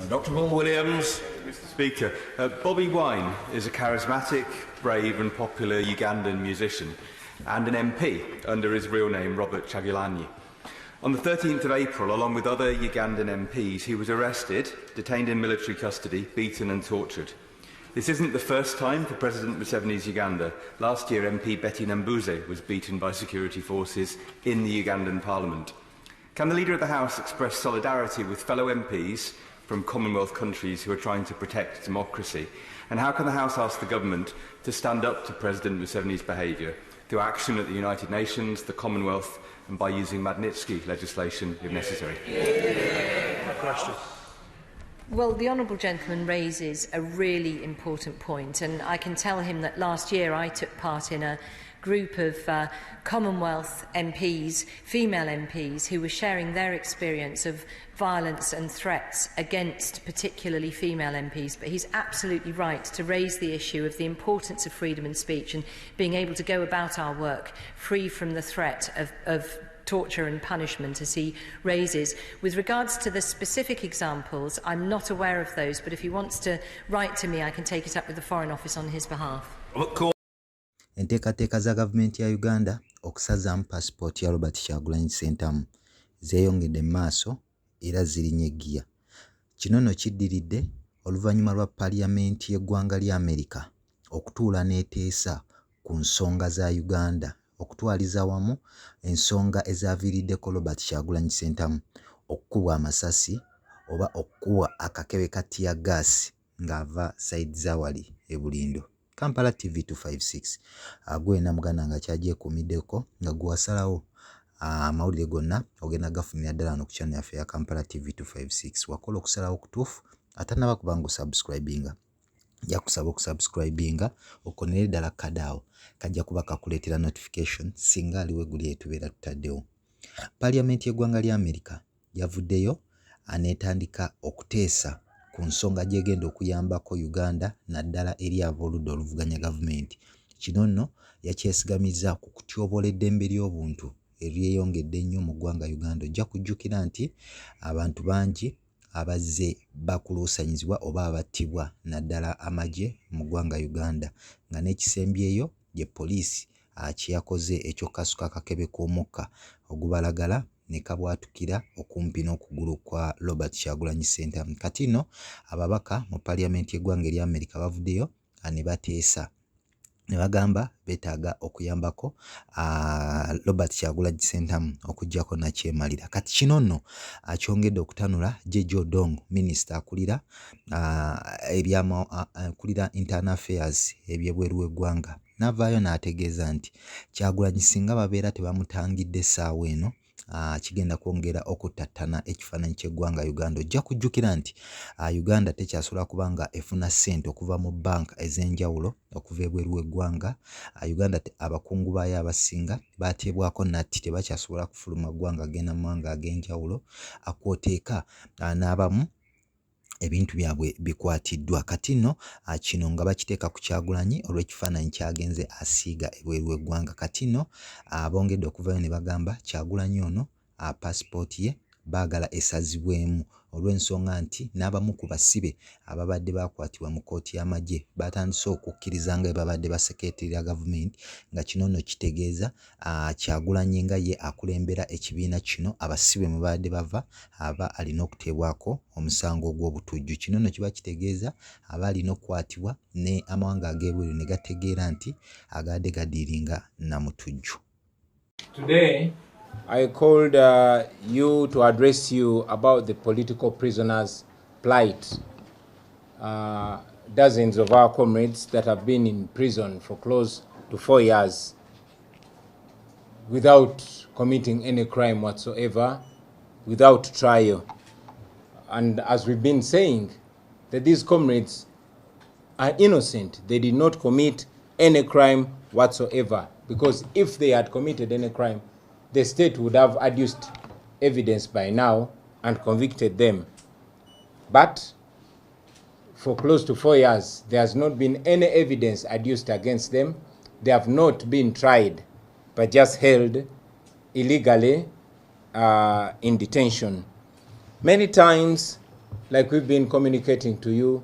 Dr. Paul Williams. Mr. Speaker, Bobby Wine is a charismatic, brave and popular Ugandan musician and an MP under his real name, Robert Kyagulanyi. On the 13th of April, along with other Ugandan MPs, he was arrested, detained in military custody, beaten and tortured. This isn't the first time for President Museveni's Uganda. Last year, MP Betty Nambuze was beaten by security forces in the Ugandan Parliament. Can the Leader of the House express solidarity with fellow MPs from Commonwealth countries who are trying to protect democracy? And how can the House ask the government to stand up to President Museveni's behaviour through action at the United Nations, the Commonwealth, and by using Magnitsky legislation if necessary? Question. Well, the honourable gentleman raises a really important point, and I can tell him that last year I took part in a group of Commonwealth MPs, female MPs, who were sharing their experience of violence and threats against particularly female MPs. But he's absolutely right to raise the issue of the importance of freedom of speech and being able to go about our work free from the threat of torture and punishment, as he raises. With regards to the specific examples, I'm not aware of those, but if he wants to write to me, I can take it up with the Foreign Office on his behalf. Enteekateeka za gavumenti ya Uganda okusazaamu passport ya Robert Kyagulanyi Ssentamu zeeyongedde mu maaso era zirinnye eggiya. Kino nno kiddiridde oluvannyuma lwa Parliamentary y'eggwanga lya Amerika okutuula n'eteesa ku nsonga za Uganda okutwaliza wamu ensonga ezaaviiriddeko Robert Kyagulanyi Ssentamu okukubwa amasasi oba okukubwa akakebe ka tear gas ng'ava sayidi zawali e Bulindo. Kampala TV 256 gwena muganda nga kyagyekuumiddeko nga gwasalawo amawulire gonna ogenda gafunira ddala no ku channel yaffe ya Kampala TV 256 wakola okusalawo kutuufu atanaba kubanga osubscribinga njakusaba okusubscribinga okonere ddala kadaawo kajja kuba kakuleetera notification singa aliwe guli etubeera tutaddewo. Parliament y'eggwanga lya Amerika yavuddeyo aneetandika okuteesa ku nsonga gyegenda okuyambako Uganda naddala eri ab'oludda oluvuganya gavumenti. Kino nno yakyesigamiza ku kutyoboola eddembe ly'obuntu eryeyongedde ennyo mu ggwanga Uganda. Ojja kujjukira nti abantu bangi abazze bakuluusanyizibwa oba abattibwa naddala amagye mu ggwanga Uganda nga n'ekisembyeyo ye poliisi kyeyakoze ekyokasuka akakebe k'omukka ogubalagala ne kabwatukira okumpi n'okugulu kwa Robert Kyagulanyi Ssentamu. Kati nno ababaka mu Parliament y'eggwanga erya Amerika bavuddeyo ne bateesa ne bagamba beetaaga okuyambako Robert Kyagulanyi Ssentamu okuggyako nakyemalira. Kati kino nno kyongedde okutanula Jeje Odong, minisita akulira akulira internal affairs ebyebweru w'eggwanga, n'avaayo n'ategeeza nti Kyagulanyi singa babeera tebamutangidde essaawa eno kigenda kwongera okutattana ekifaananyi ky'eggwanga Uganda. Ojja kujjukira nti Uganda tekyasobola kubanga efuna ssente okuva mu banka ez'enjawulo okuva ebweru w'eggwanga. Uganda abakungu baayo abasinga baateebwako natti tebakyasobola kufuluma ggwanga agenda mu mawanga ag'enjawulo akwoteeka n'abamu ebintu byabwe bikwatiddwa. Kati nno kino nga bakiteeka ku Kyagulanyi olw'ekifaananyi kyagenze asiiga ebweru w'eggwanga. Kati nno bongedde okuvayo ne bagamba Kyagulanyi ono passport ye baagala esazibwemu olw'ensonga nti n'abamu ku basibe ababadde bakwatibwa mu kkooti y'amagye batandise okukkiriza nga babadde basekeeterera gavumenti, nga kino nno kitegeeza Kyagulanyi nga ye akulembera ekibiina kino abasibe mwe babadde bava aba alina okuteebwako omusango ogw'obutujju. Kino nno kiba kitegeeza aba alina okukwatibwa ne amawanga ag'ebweru ne gategeera nti agadde gadiiringa namutujju. Today I called you to address you about the political prisoners' plight. Dozens of our comrades that have been in prison for close to 4 years without committing any crime whatsoever, without trial. And as we've been saying, that these comrades are innocent. They did not commit any crime whatsoever, because if they had committed any crime, the state would have adduced evidence by now and convicted them. But for close to 4 years, there has not been any evidence adduced against them. They have not been tried, but just held illegally in detention. Many times like we've been communicating to you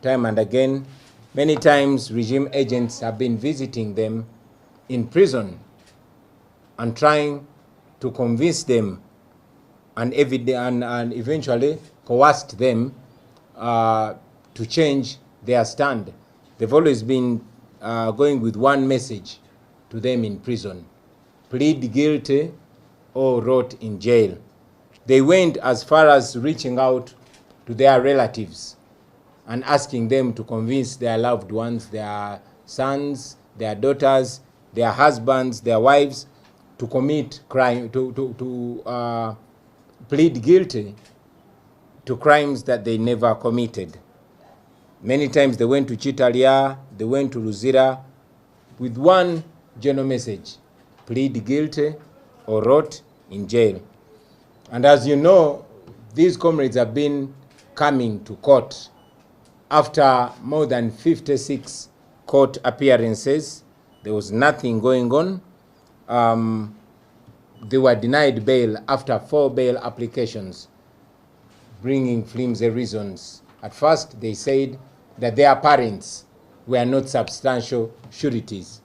time and again, many times regime agents have been visiting them in prison and trying to convince them and eventually coerced them to change their stand. They've always been going with one message to them in prison: plead guilty or rot in jail. They went as far as reaching out to their relatives and asking them to convince their loved ones, their sons, their daughters, their husbands, their wives, to commit crime, to plead guilty to crimes that they never committed. Many times they went to Chitalia, they went to Luzira with one general message: plead guilty or rot in jail. And as you know, these comrades have been coming to court after more than 56 court appearances. There was nothing going on. They were denied bail after 4 bail applications, bringing flimsy reasons. At first, they said that their parents were not substantial sureties.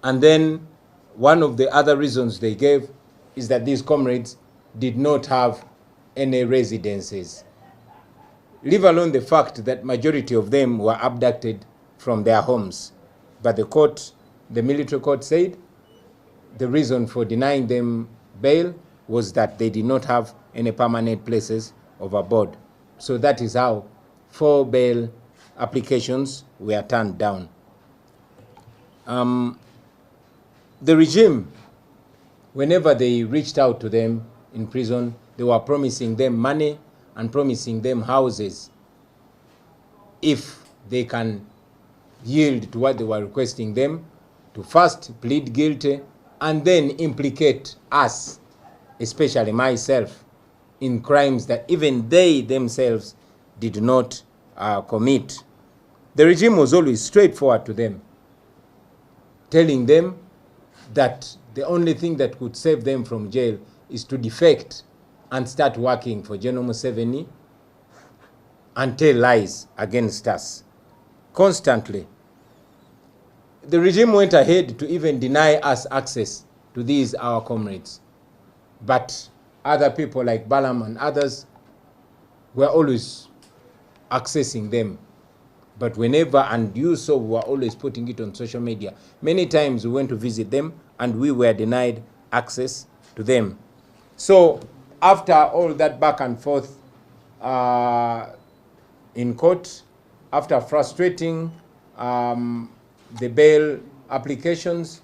And then one of the other reasons they gave is that these comrades did not have any residences, leave alone the fact that majority of them were abducted from their homes. But the court, the military court, said the reason for denying them bail was that they did not have any permanent places of abode. So that is how 4 bail applications were turned down. The regime, whenever they reached out to them in prison, they were promising them money and promising them houses if they can yield to what they were requesting them, to first plead guilty and then implicate us, especially myself, in crimes that even they themselves did not commit. The regime was always straightforward to them, telling them that the only thing that could save them from jail is to defect and start working for General Museveni and tell lies against us constantly. The regime went ahead to even deny us access to these, our comrades. But other people like Balam and others were always accessing them. But whenever, and you saw, we were always putting it on social media. Many times we went to visit them and we were denied access to them. So after all that back and forth in court, after frustrating the bail applications,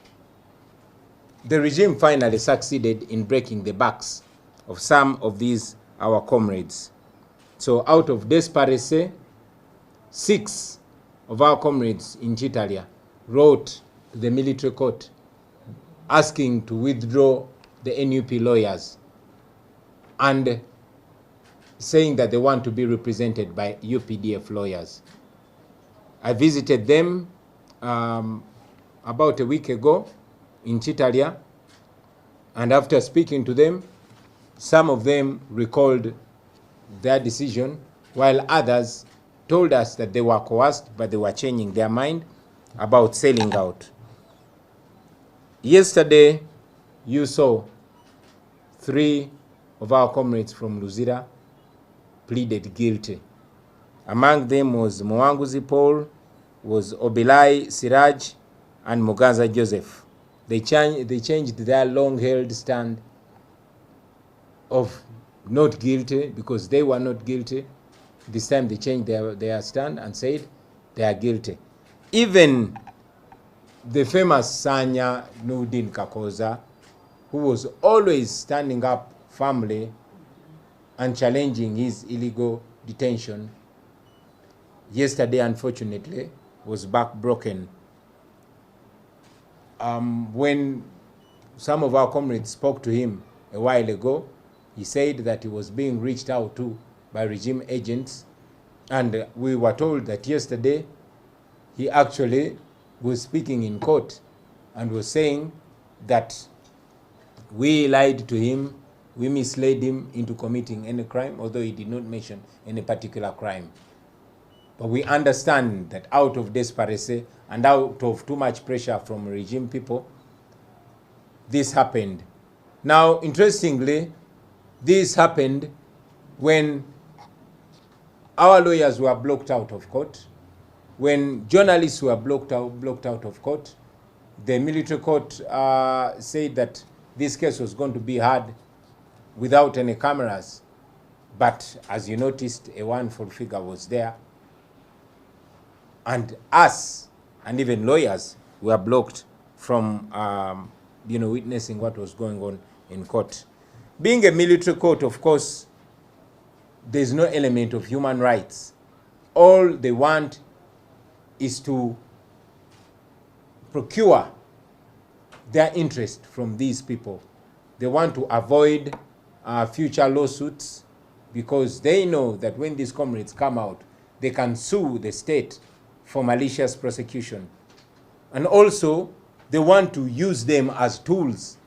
the regime finally succeeded in breaking the backs of some of these, our comrades. So out of desperation, 6 of our comrades in Chitalia wrote to the military court asking to withdraw the NUP lawyers and saying that they want to be represented by UPDF lawyers. I visited them about a week ago in Chitalia, and after speaking to them, some of them recalled their decision, while others told us that they were coerced, but they were changing their mind about selling out. Yesterday, you saw 3 of our comrades from Luzira pleaded guilty. Among them was Mwanguzi Paul, was Obilai Siraj, and Mugaza Joseph. They changed their long-held stand of not guilty because they were not guilty. This time they changed their stand and said they are guilty. Even the famous Sanya Nudin Kakoza, who was always standing up firmly and challenging his illegal detention, yesterday, unfortunately, was backbroken. When some of our comrades spoke to him a while ago, he said that he was being reached out to by regime agents, and we were told that yesterday he actually was speaking in court and was saying that we lied to him, we misled him into committing any crime, although he did not mention any particular crime. But we understand that out of desperation and out of too much pressure from regime people, this happened. Now, interestingly, this happened when our lawyers were blocked out of court, when journalists were blocked out of court. The military court said that this case was going to be heard without any cameras, but as you noticed, a wonderful figure was there. And us, and even lawyers, were blocked from witnessing what was going on in court. Being a military court, of course, there's no element of human rights. All they want is to procure their interest from these people. They want to avoid future lawsuits because they know that when these comrades come out, they can sue the state for malicious prosecution. And also, they want to use them as tools,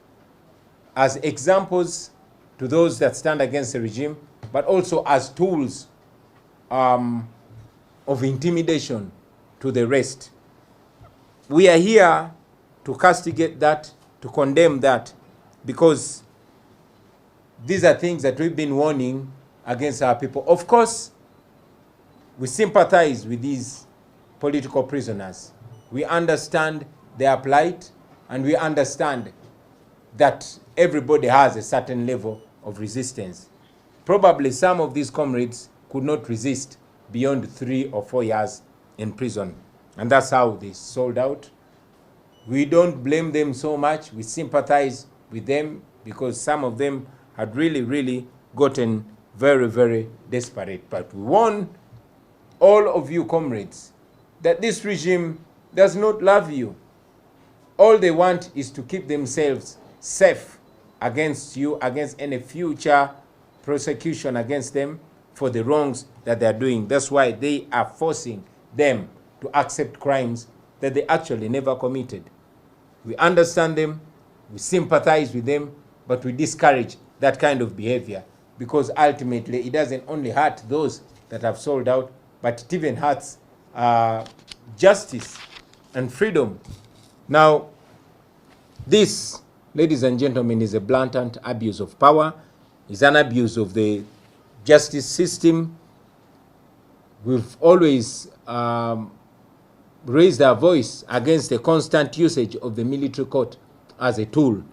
as examples to those that stand against the regime, but also as tools of intimidation to the rest. We are here to castigate that, to condemn that, because these are things that we've been warning against our people. Of course, we sympathize with these political prisoners. We understand their plight, and we understand that everybody has a certain level of resistance. Probably some of these comrades could not resist beyond 3 or 4 years in prison, and that's how they sold out. We don't blame them so much. We sympathize with them because some of them had really gotten very, very desperate. But we warn all of you comrades that this regime does not love you. All they want is to keep themselves safe against you, against any future prosecution against them for the wrongs that they are doing. That's why they are forcing them to accept crimes that they actually never committed. We understand them, we sympathize with them, but we discourage that kind of behavior because ultimately it doesn't only hurt those that have sold out, but it even hurts justice and freedom. Now, this, ladies and gentlemen, is a blatant abuse of power. It's an abuse of the justice system. We've always raised our voice against the constant usage of the military court as a tool.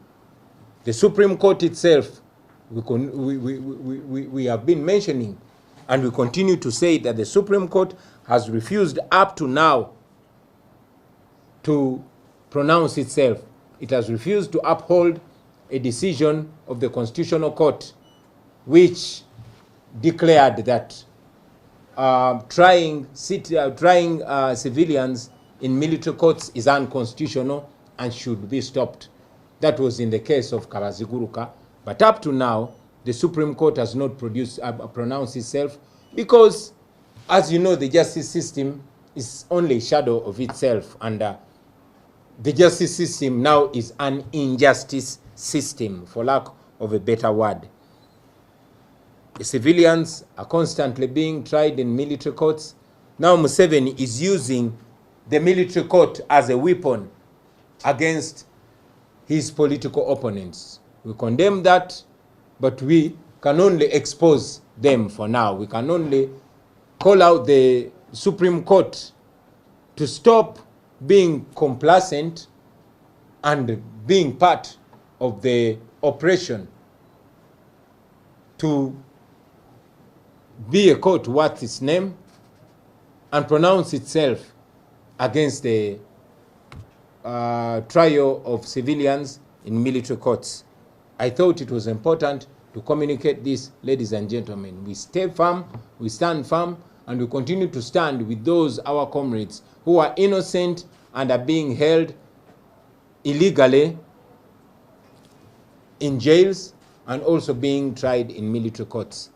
The Supreme Court itself, we have been mentioning, and we continue to say that the Supreme Court has refused up to now to pronounce itself. It has refused to uphold a decision of the Constitutional Court which declared that trying civilians in military courts is unconstitutional and should be stopped. That was in the case of Kabaziguruka. But up to now, the Supreme Court has not pronounced itself because, as you know, the justice system is only a shadow of itself, and the justice system now is an injustice system, for lack of a better word. The civilians are constantly being tried in military courts. Now Museveni is using the military court as a weapon against his political opponents. We condemn that, but we can only expose them for now. We can only call out the Supreme Court to stop being complacent and being part of the oppression, to be a court worth its name and pronounce itself against the trial of civilians in military courts. I thought it was important to communicate this, ladies and gentlemen. We stay firm, we stand firm, and we continue to stand with those, our comrades, who are innocent and are being held illegally in jails and also being tried in military courts.